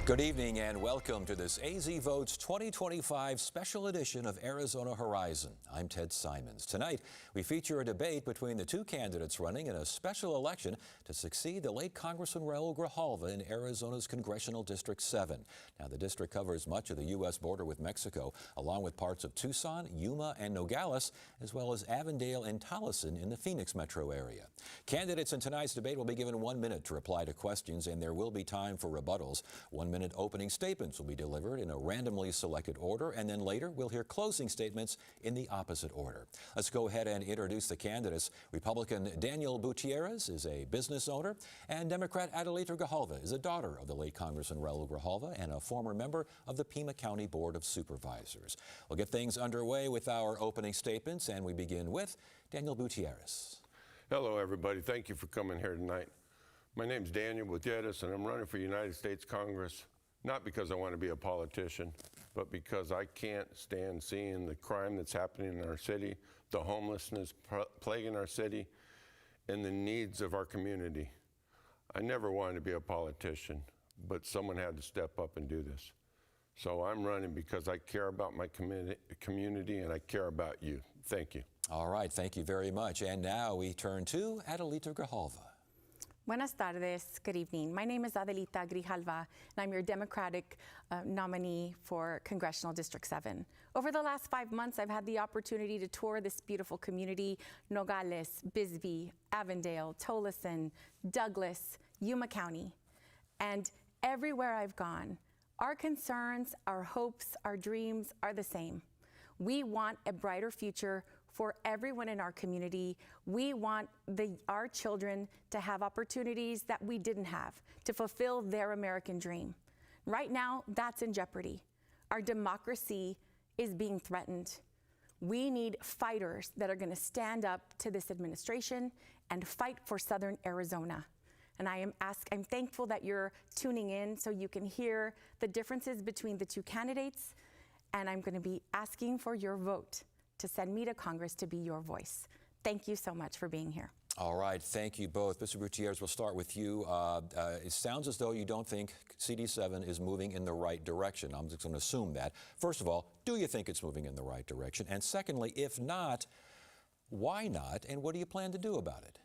Good evening and welcome to this AZ Votes 2025 special edition of Arizona Horizon. I'm Ted Simons. Tonight, we feature a debate between the two candidates running in a special election to succeed the late Congressman Raul Grijalva in Arizona's Congressional District 7. Now, the district covers much of the U.S. border with Mexico, along with parts of Tucson, Yuma, and Nogales, as well as Avondale and Tolleson in the Phoenix metro area. Candidates in tonight's debate will be given 1 minute to reply to questions, and there will be time for rebuttals. 1 minute opening statements will be delivered in a randomly selected order, and then later we'll hear closing statements in the opposite order. Let's go ahead and introduce the candidates. Republican Daniel Gutierrez is a business owner, and Democrat Adelita Grijalva is a daughter of the late Congressman Raul Grijalva and a former member of the Pima County Board of Supervisors. We'll get things underway with our opening statements, and we begin with Daniel Gutierrez. Hello, everybody. Thank you for coming here tonight. My name is Daniel Gutierrez, and I'm running for United States Congress, not because I want to be a politician, but because I can't stand seeing the crime that's happening in our city, the homelessness plaguing our city, and the needs of our community. I never wanted to be a politician, but someone had to step up and do this. So I'm running because I care about my community and I care about you. Thank you. All right, thank you very much. And now we turn to Adelita Grijalva. Buenas tardes, good evening. My name is Adelita Grijalva, and I'm your Democratic nominee for Congressional District 7. Over the last 5 months, I've had the opportunity to tour this beautiful community: Nogales, Bisbee, Avondale, Tolleson, Douglas, Yuma County. And everywhere I've gone, our concerns, our hopes, our dreams are the same. We want a brighter future for everyone in our community. We want our children to have opportunities that we didn't have, to fulfill their American dream. Right now, that's in jeopardy. Our democracy is being threatened. We need fighters that are going to stand up to this administration and fight for Southern Arizona. And I'm thankful that you're tuning in so you can hear the differences between the two candidates. And I'm going to be asking for your vote to send me to Congress to be your voice. Thank you so much for being here. All right, thank you both. Mr. Gutierrez, we'll start with you. It sounds as though you don't think CD7 is moving in the right direction. I'm just going to assume that. First of all, do you think it's moving in the right direction? And secondly, if not, why not? And what do you plan to do about it?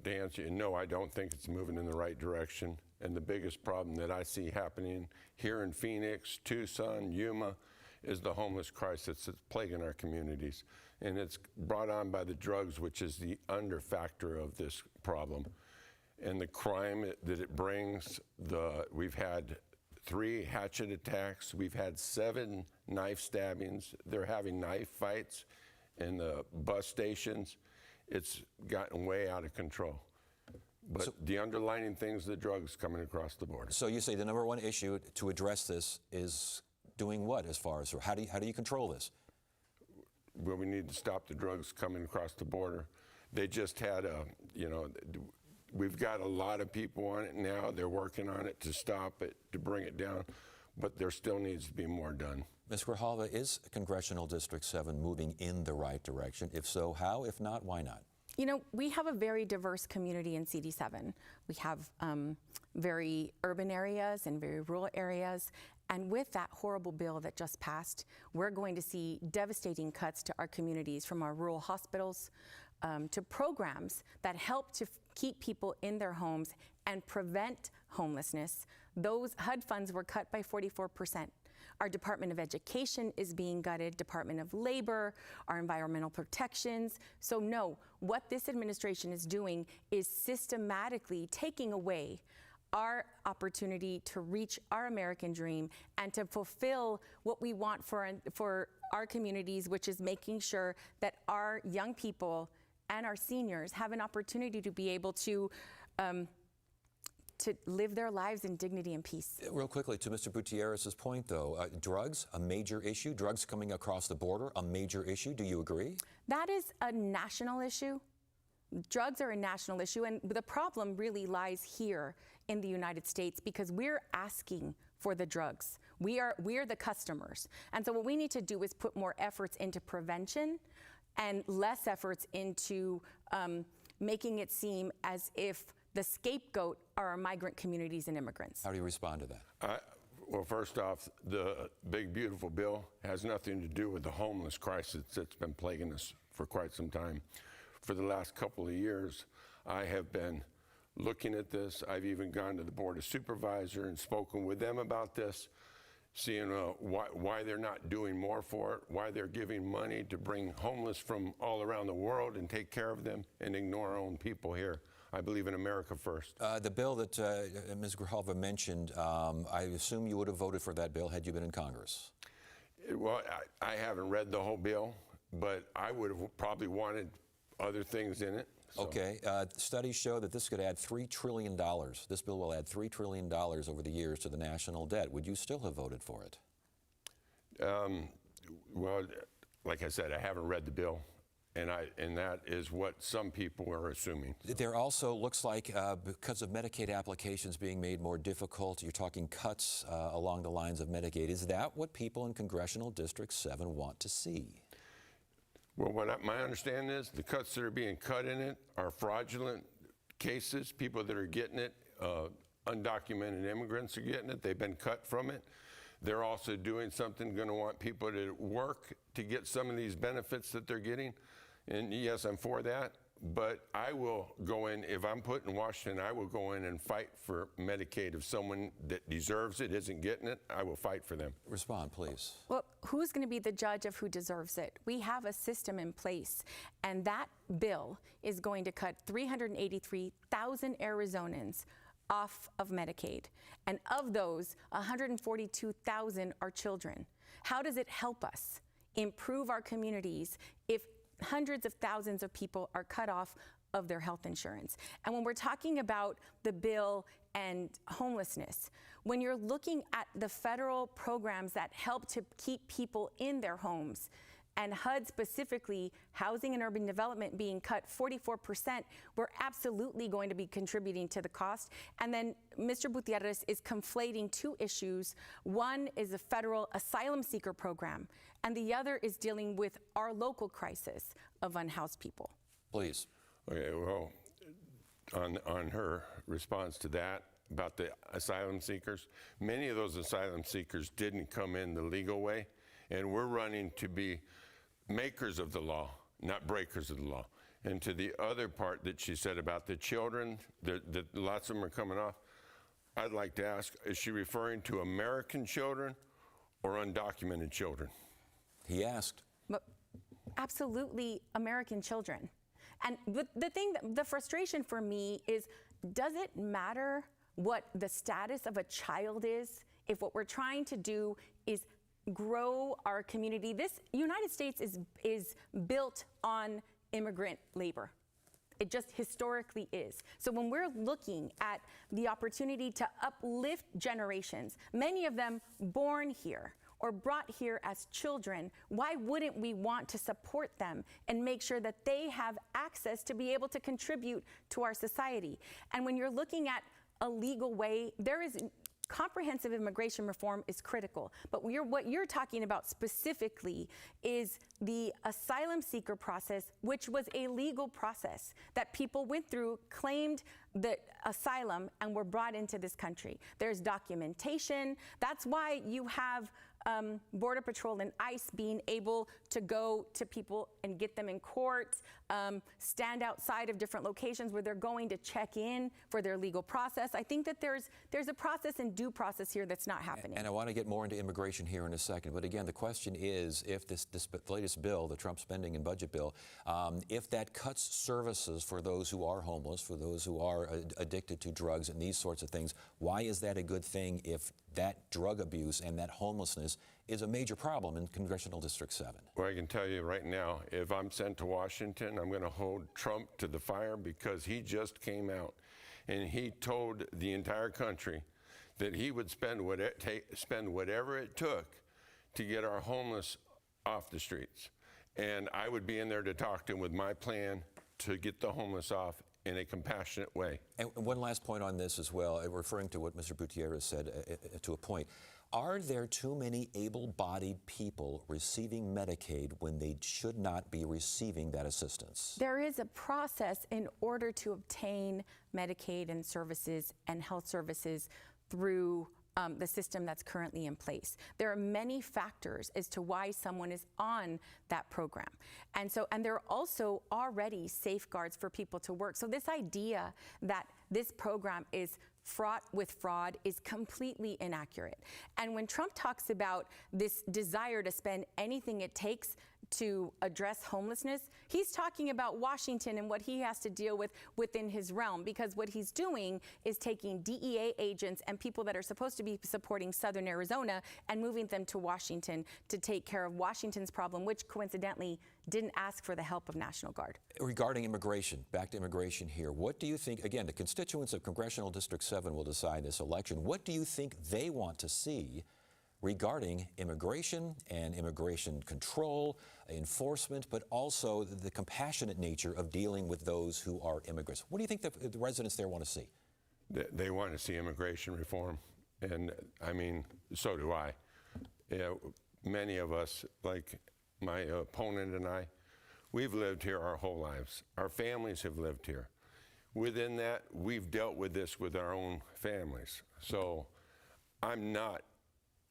To answer you, no, I don't think it's moving in the right direction. And the biggest problem that I see happening here in Phoenix, Tucson, Yuma, is the homeless crisis that's plaguing our communities. And it's brought on by the drugs, which is the under factor of this problem. And the crime that it brings, we've had 3 hatchet attacks, we've had 7 knife stabbings, they're having knife fights in the bus stations. It's gotten way out of control. But so, the underlying things, the drugs coming across the border. So you say the number one issue to address this is doing what, as far as, or how do you control this? Well, we need to stop the drugs coming across the border. They just had we've got a lot of people on it now. They're working on it to stop it, to bring it down, but there still needs to be more done. Ms. Grijalva, is Congressional District 7 moving in the right direction? If so, how? If not, why not? You know, we have a very diverse community in CD7. We have very urban areas and very rural areas. And with that horrible bill that just passed, we're going to see devastating cuts to our communities, from our rural hospitals to programs that help to keep people in their homes and prevent homelessness. Those HUD funds were cut by 44%. Our Department of Education is being gutted, Department of Labor, our environmental protections. So no, what this administration is doing is systematically taking away our opportunity to reach our American dream and to fulfill what we want for our communities, which is making sure that our young people and our seniors have an opportunity to be able to live their lives in dignity and peace. Real quickly, to Mr. Gutierrez's point, though, drugs, a major issue, drugs coming across the border, a major issue. Do you agree? That is a national issue. Drugs are a national issue, and the problem really lies here in the United States because we're asking for the drugs. We're the customers. And so what we need to do is put more efforts into prevention and less efforts into making it seem as if the scapegoat are our migrant communities and immigrants. How do you respond to that? Well, first off, the big, beautiful bill has nothing to do with the homeless crisis that's been plaguing us for quite some time. For the last couple of years, I have been looking at this. I've even gone to the Board of Supervisors and spoken with them about this, seeing why they're not doing more for it, why they're giving money to bring homeless from all around the world and take care of them and ignore our own people here. I believe in America first. The bill that Ms. Grijalva mentioned, I assume you would have voted for that bill had you been in Congress. Well, I haven't read the whole bill, but I would have probably wanted other things in it. So. Okay. Studies show that this could add $3 trillion. This bill will add $3 trillion over the years to the national debt. Would you still have voted for it? Well, like I said, I haven't read the bill. And that is what some people are assuming. There also looks like, because of Medicaid applications being made more difficult, you're talking cuts along the lines of Medicaid. Is that what people in Congressional District 7 want to see? Well, my understanding is the cuts that are being cut in it are fraudulent cases, people that are getting it, undocumented immigrants are getting it. They've been cut from it. They're also doing something, going to want people to work to get some of these benefits that they're getting. And yes, I'm for that, but I will go in, if I'm put in Washington, I will go in and fight for Medicaid. If someone that deserves it isn't getting it, I will fight for them. Respond, please. Well, who's going to be the judge of who deserves it? We have a system in place, and that bill is going to cut 383,000 Arizonans off of Medicaid. And of those, 142,000 are children. How does it help us improve our communities if hundreds of thousands of people are cut off of their health insurance? And when we're talking about the bill and homelessness, when you're looking at the federal programs that help to keep people in their homes, and HUD specifically, housing and urban development being cut 44%, we're absolutely going to be contributing to the cost. And then Mr. Gutierrez is conflating two issues. One is the federal asylum seeker program, and the other is dealing with our local crisis of unhoused people. Please. Okay, well, on her response to that, about the asylum seekers, many of those asylum seekers didn't come in the legal way, and we're running to be makers of the law, not breakers of the law. And to the other part that she said about the children, that lots of them are coming off, I'd like to ask, is she referring to American children or undocumented children? He asked. But absolutely American children. And the frustration for me is, does it matter what the status of a child is if what we're trying to do is grow our community? This United States is built on immigrant labor. It just historically is. So when we're looking at the opportunity to uplift generations, many of them born here or brought here as children, why wouldn't we want to support them and make sure that they have access to be able to contribute to our society? And when you're looking at a legal way, comprehensive immigration reform is critical, but what you're talking about specifically is the asylum seeker process, which was a legal process that people went through, claimed the asylum, and were brought into this country. There's documentation. That's why you have Border Patrol and ICE being able to go to people and get them in court, stand outside of different locations where they're going to check in for their legal process. I think that there's a process and due process here that's not happening. And I want to get more into immigration here in a second. But again, the question is, if this latest bill, the Trump spending and budget bill, if that cuts services for those who are homeless, for those who are addicted to drugs and these sorts of things, why is that a good thing if that drug abuse and that homelessness is a major problem in Congressional District 7? Well, I can tell you right now, if I'm sent to Washington, I'm going to hold Trump to the fire, because he just came out and he told the entire country that he would spend whatever it took to get our homeless off the streets. And I would be in there to talk to him with my plan to get the homeless off in a compassionate way. And one last point on this as well, referring to what Mr. Gutierrez said to a point. Are there too many able-bodied people receiving Medicaid when they should not be receiving that assistance? There is a process in order to obtain Medicaid and services and health services through the system that's currently in place. There are many factors as to why someone is on that program. And there are also already safeguards for people to work. So this idea that this program is fraught with fraud is completely inaccurate. And when Trump talks about this desire to spend anything it takes to address homelessness, he's talking about Washington and what he has to deal with within his realm, because what he's doing is taking DEA agents and people that are supposed to be supporting Southern Arizona and moving them to Washington to take care of Washington's problem, which coincidentally didn't ask for the help of National Guard. Regarding immigration, back to immigration here, what do you think, again, the constituents of Congressional District 7 will decide this election. What do you think they want to see regarding immigration and immigration control, enforcement, but also the compassionate nature of dealing with those who are immigrants? What do you think the residents there want to see? They want to see immigration reform, and I mean, so do I. Many of us, like my opponent and I, we've lived here our whole lives. Our families have lived here. Within that, we've dealt with this with our own families. So I'm not,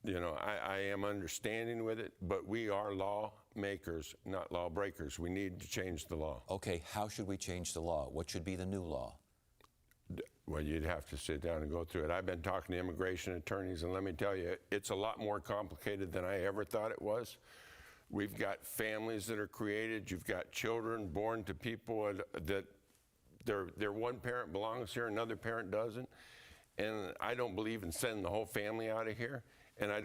I am understanding with it, but we are lawmakers, not lawbreakers. We need to change the law. Okay, how should we change the law? What should be the new law? Well, you'd have to sit down and go through it. I've been talking to immigration attorneys, and let me tell you, it's a lot more complicated than I ever thought it was. We've got families that are created. You've got children born to people that their one parent belongs here, another parent doesn't. And I don't believe in sending the whole family out of here. And I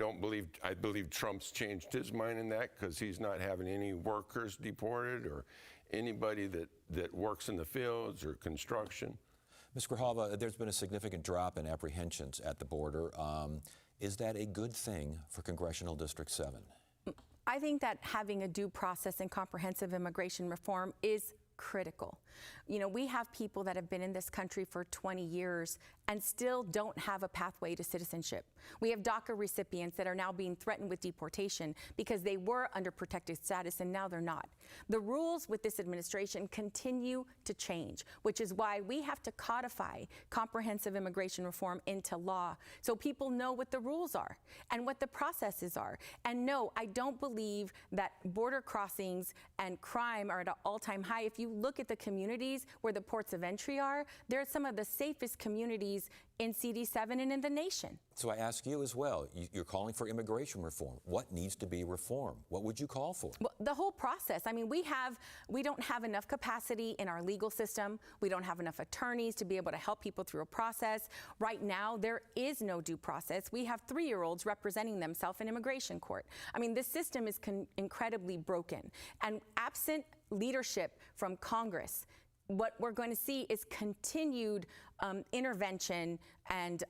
believe Trump's changed his mind in that, because he's not having any workers deported or anybody that works in the fields or construction. Ms. Grijalva, there's been a significant drop in apprehensions at the border. Is that a good thing for Congressional District 7? I think that having a due process and comprehensive immigration reform is critical. We have people that have been in this country for 20 years and still don't have a pathway to citizenship. We have DACA recipients that are now being threatened with deportation because they were under protected status and now they're not. The rules with this administration continue to change, which is why we have to codify comprehensive immigration reform into law so people know what the rules are and what the processes are. And no, I don't believe that border crossings and crime are at an all-time high. If you look at the communities where the ports of entry are, they're some of the safest communities in CD7 and in the nation. So I ask you as well, you're calling for immigration reform. What needs to be reformed? What would you call for? Well, the whole process. I mean, we don't have enough capacity in our legal system. We don't have enough attorneys to be able to help people through a process. Right now, there is no due process. We have 3-year-olds representing themselves in immigration court. I mean, this system is incredibly broken. And absent leadership from Congress, what we're going to see is continued intervention and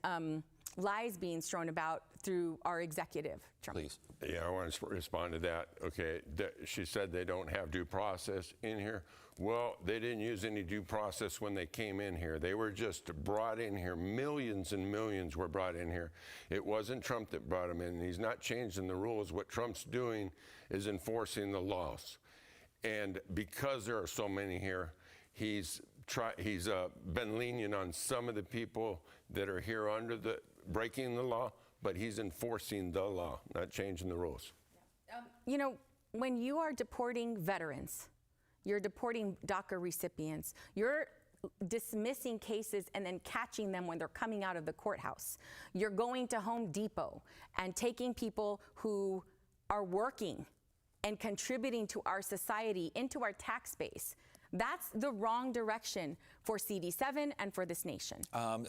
lies being thrown about through our executive. Trump. Please. Yeah, I want to respond to that. Okay, she said they don't have due process in here. Well, they didn't use any due process when they came in here. They were just brought in here. Millions and millions were brought in here. It wasn't Trump that brought them in. He's not changing the rules. What Trump's doing is enforcing the laws. And because there are so many here, he's been lenient on some of the people that are here under the breaking the law, but he's enforcing the law, not changing the rules. When you are deporting veterans, you're deporting DACA recipients, you're dismissing cases and then catching them when they're coming out of the courthouse. You're going to Home Depot and taking people who are working and contributing to our society, into our tax base. That's the wrong direction for CD7 and for this nation.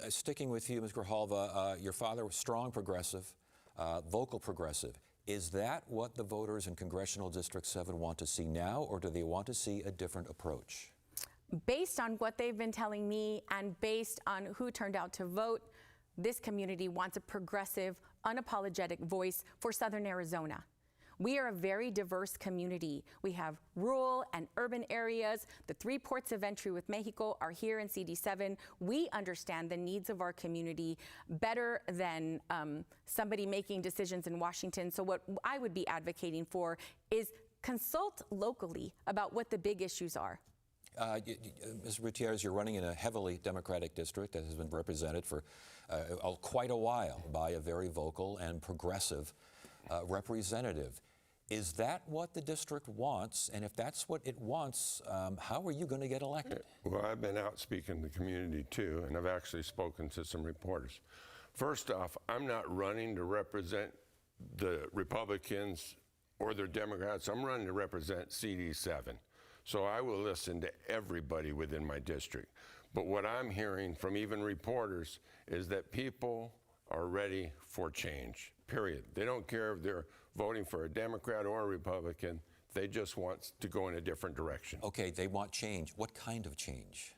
Sticking with you, Ms. Grijalva, your father was strong progressive, vocal progressive. Is that what the voters in Congressional District 7 want to see now, or do they want to see a different approach? Based on what they've been telling me and based on who turned out to vote, this community wants a progressive, unapologetic voice for Southern Arizona. We are a very diverse community. We have rural and urban areas. The 3 ports of entry with Mexico are here in CD7. We understand the needs of our community better than somebody making decisions in Washington. So what I would be advocating for is consult locally about what the big issues are. Ms. Gutierrez, you're running in a heavily Democratic district that has been represented for quite a while by a very vocal and progressive representative. Is that what the district wants? And if that's what it wants, how are you going to get elected? Well, I've been out speaking to the community too, and I've actually spoken to some reporters. First off, I'm not running to represent the Republicans or the Democrats. I'm running to represent CD7. So I will listen to everybody within my district. But what I'm hearing from even reporters is that people are ready for change, period. They don't care if they're voting for a Democrat or a Republican. They just want to go in a different direction. Okay, they want change. What kind of change?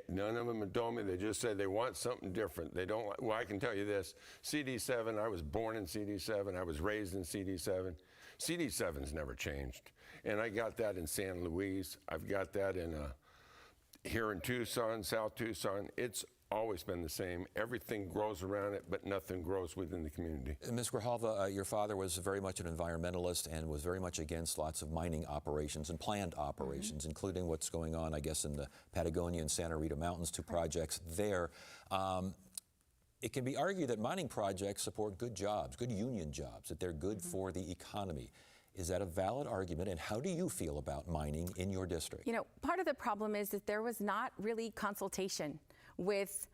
None of them have told me. They just said they want something different. They don't. Well, I can tell you this: CD7. I was born in CD7. I was raised in CD7. CD7's never changed, and I got that in San Luis. I've got that in here in Tucson, South Tucson. It's always been the same. Everything grows around it, but nothing grows within the community. Ms. Grijalva, your father was very much an environmentalist and was very much against lots of mining operations and planned operations, including what's going on, I guess, in the Patagonia and Santa Rita Mountains, 2 projects there. It can be argued that mining projects support good jobs, good union jobs, that they're good for the economy. Is that a valid argument, and how do you feel about mining in your district? You know, part of the problem is that there was not really consultation with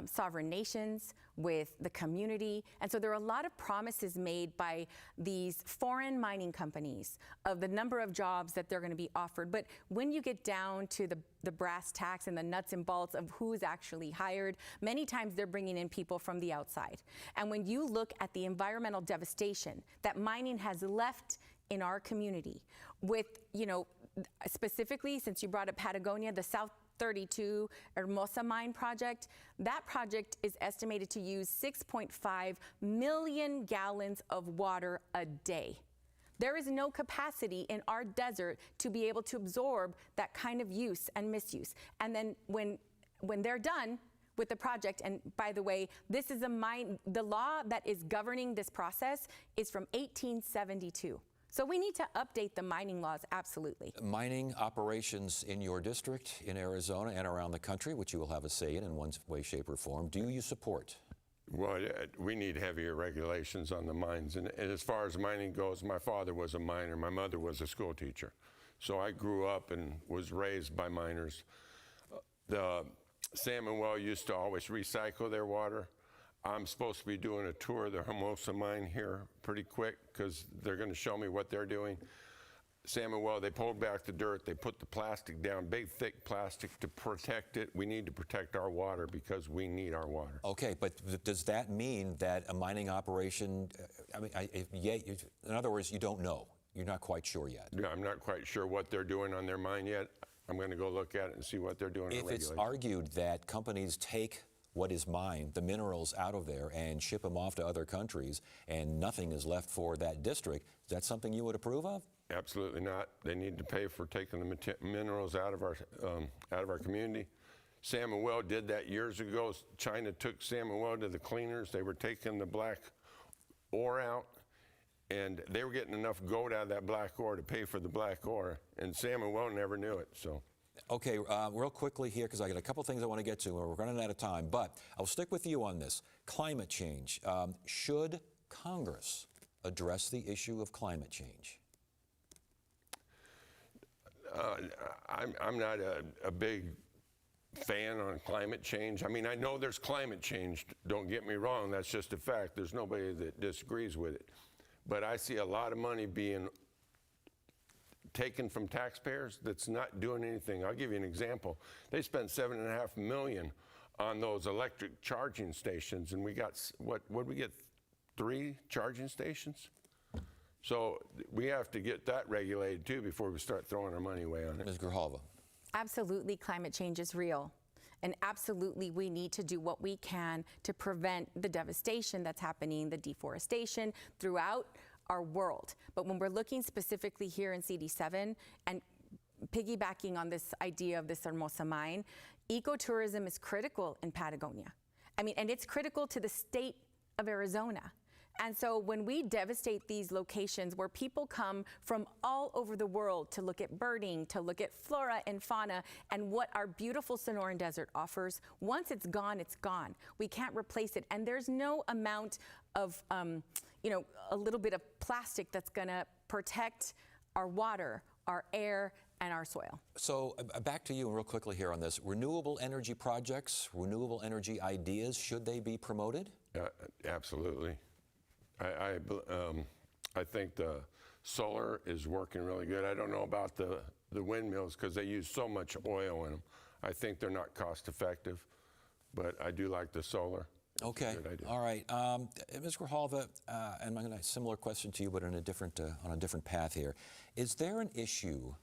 sovereign nations, with the community. And so there are a lot of promises made by these foreign mining companies of the number of jobs that they're going to be offered. But when you get down to the brass tacks and the nuts and bolts of who's actually hired, many times they're bringing in people from the outside. And when you look at the environmental devastation that mining has left in our community with, you know, specifically, since you brought up Patagonia, the South 32 Hermosa Mine project, that project is estimated to use 6.5 million gallons of water a day. There is no capacity in our desert to be able to absorb that kind of use and misuse. And then when they're done with the project, and by the way, this is the law that is governing this process is from 1872. So we need to update the mining laws, absolutely. Mining operations in your district, in Arizona and around the country, which you will have a say in one way, shape, or form, do you support? Well, we need heavier regulations on the mines. And as far as mining goes, my father was a miner. My mother was a school teacher. So I grew up and was raised by miners. The Salmon Well used to always recycle their water. I'm supposed to be doing a tour of the Hermosa mine here pretty quick because they're going to show me what they're doing. Salmon Well, they pulled back the dirt, they put the plastic down, big thick plastic to protect it. We need to protect our water because we need our water. Okay, but does that mean that a mining operation, in other words, you don't know? You're not quite sure yet? Yeah, I'm not quite sure what they're doing on their mine yet. I'm going to go look at it and see what they're doing. If it's argued that companies take what is mined, the minerals out of there, and ship them off to other countries, and nothing is left for that district, is that something you would approve of? Absolutely not. They need to pay for taking the minerals out of our community. Salmon Well did that years ago. China took Salmon Well to the cleaners. They were taking the black ore out, and they were getting enough gold out of that black ore to pay for the black ore, and Salmon Well never knew it. So. Okay, real quickly here, because I got a couple things I want to get to, and we're running out of time, but I'll stick with you on this. Climate change. Should Congress address the issue of climate change? I'm not a big fan on climate change. I mean, I know there's climate change. Don't get me wrong. That's just a fact. There's nobody that disagrees with it. But I see a lot of money being taken from taxpayers that's not doing anything. I'll give you an example. They spent $7.5 million on those electric charging stations, and we got, what did we get, 3 charging stations? So we have to get that regulated too before we start throwing our money away on it. Ms. Grijalva. Absolutely, climate change is real. And absolutely, we need to do what we can to prevent the devastation that's happening, the deforestation throughout our world. But when we're looking specifically here in CD7 and piggybacking on this idea of this Hermosa mine, ecotourism is critical in Patagonia. I mean, and it's critical to the state of Arizona. And so when we devastate these locations where people come from all over the world to look at birding, to look at flora and fauna, and what our beautiful Sonoran Desert offers, once it's gone, it's gone. We can't replace it. And there's no amount of, a little bit of plastic that's gonna protect our water, our air, and our soil. So back to you real quickly here on this. Renewable energy projects, renewable energy ideas, should they be promoted? Absolutely. I think the solar is working really good. I don't know about the windmills because they use so much oil in them. I think they're not cost effective, but I do like the solar. Okay. All right. Ms. Grijalva, and I'm going to a similar question to you, but on a different path here. Is there an issue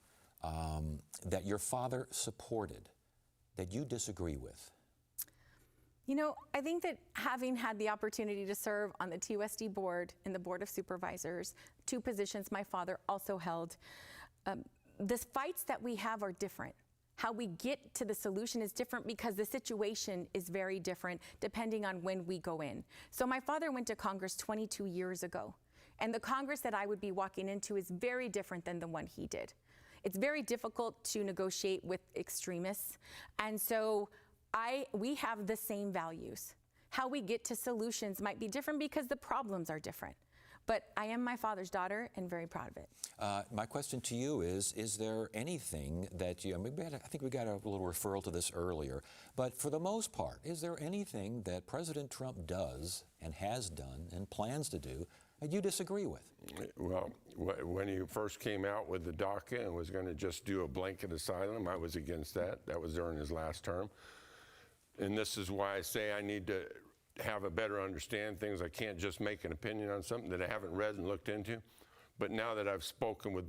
that your father supported that you disagree with? You know, I think that having had the opportunity to serve on the TUSD board and the Board of Supervisors, two positions my father also held, the fights that we have are different. How we get to the solution is different because the situation is very different depending on when we go in. So my father went to Congress 22 years ago, and the Congress that I would be walking into is very different than the one he did. It's very difficult to negotiate with extremists, and so we have the same values. How we get to solutions might be different because the problems are different. But I am my father's daughter and very proud of it. My question to you is there anything that you, I think we got a little referral to this earlier, but for the most part, is there anything that President Trump does and has done and plans to do that you disagree with? Well, when he first came out with the DACA and was going to just do a blanket asylum, I was against that. That was during his last term. And this is why I say I need to have a better understand things. I can't just make an opinion on something that I haven't read and looked into. But now that I've spoken with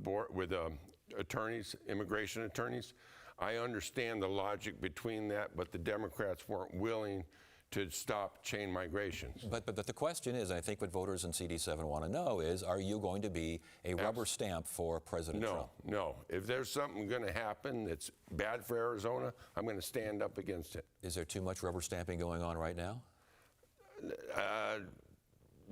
attorneys, immigration attorneys, I understand the logic between that, but the Democrats weren't willing to stop chain migration. But the question is, I think what voters in CD7 want to know is, are you going to be a rubber stamp for President Trump? No. If there's something going to happen that's bad for Arizona, I'm going to stand up against it. Is there too much rubber stamping going on right now?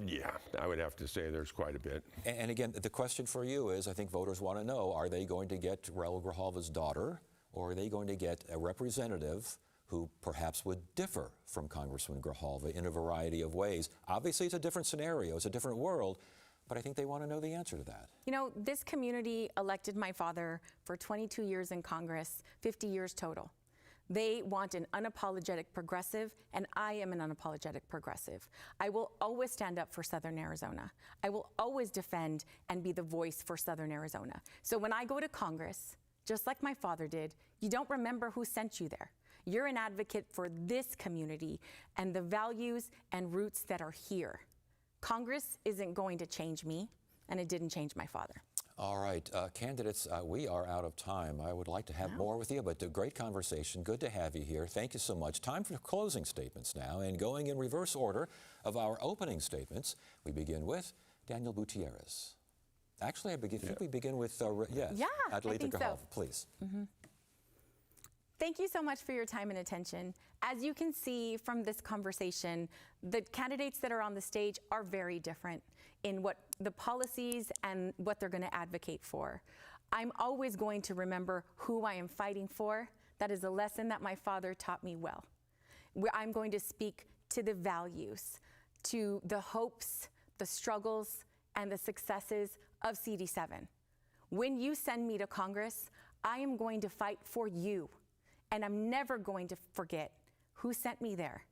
Yeah, I would have to say there's quite a bit. And again, the question for you is, I think voters want to know, are they going to get Raul Grijalva's daughter, or are they going to get a representative who perhaps would differ from Congressman Grijalva in a variety of ways? Obviously, it's a different scenario, it's a different world, but I think they want to know the answer to that. You know, this community elected my father for 22 years in Congress, 50 years total. They want an unapologetic progressive, and I am an unapologetic progressive. I will always stand up for Southern Arizona. I will always defend and be the voice for Southern Arizona. So when I go to Congress, just like my father did, you don't remember who sent you there. You're an advocate for this community and the values and roots that are here. Congress isn't going to change me, and it didn't change my father. All right, candidates, we are out of time. I would like to have more with you, but a great conversation. Good to have you here. Thank you so much. Time for closing statements now, and going in reverse order of our opening statements, we begin with Daniel Gutierrez. Actually, I think we begin with, Adelita Grijalva, so. Please. Mm-hmm. Thank you so much for your time and attention. As you can see from this conversation, the candidates that are on the stage are very different in what the policies and what they're going to advocate for. I'm always going to remember who I am fighting for. That is a lesson that my father taught me well. I'm going to speak to the values, to the hopes, the struggles, and the successes of CD7. When you send me to Congress, I am going to fight for you. And I'm never going to forget who sent me there.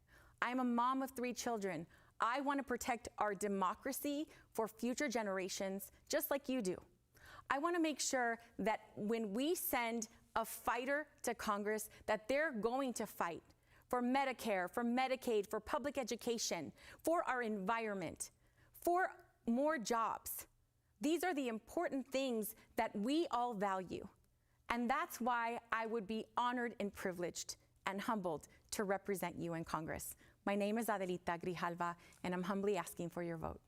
I'm a mom of 3 children. I want to protect our democracy for future generations, just like you do. I want to make sure that when we send a fighter to Congress, that they're going to fight for Medicare, for Medicaid, for public education, for our environment, for more jobs. These are the important things that we all value. And that's why I would be honored and privileged and humbled to represent you in Congress. My name is Adelita Grijalva, and I'm humbly asking for your vote.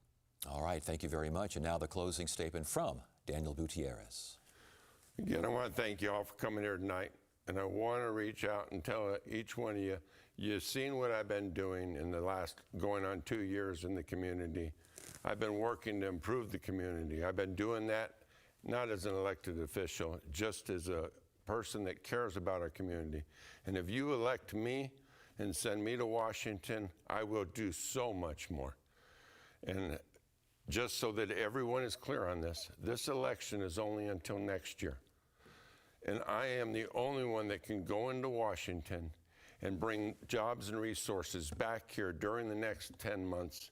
All right, thank you very much. And now the closing statement from Daniel Gutierrez. Again, I want to thank you all for coming here tonight. And I want to reach out and tell each one of you, you've seen what I've been doing in the last going on 2 years in the community. I've been working to improve the community. I've been doing that not as an elected official, just as a person that cares about our community. And if you elect me and send me to Washington, I will do so much more. And just so that everyone is clear on this election is only until next year. And I am the only one that can go into Washington and bring jobs and resources back here during the next 10 months.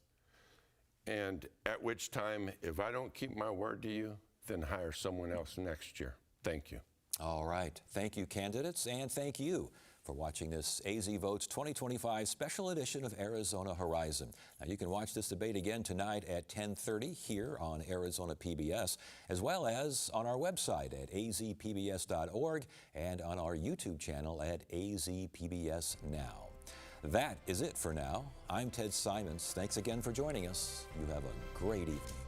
And at which time, if I don't keep my word to you, then hire someone else next year. Thank you. All right. Thank you, candidates, and thank you for watching this AZ Votes 2025 special edition of Arizona Horizon. Now, you can watch this debate again tonight at 10:30 here on Arizona PBS, as well as on our website at azpbs.org and on our YouTube channel at AZPBS Now. That is it for now. I'm Ted Simons. Thanks again for joining us. You have a great evening.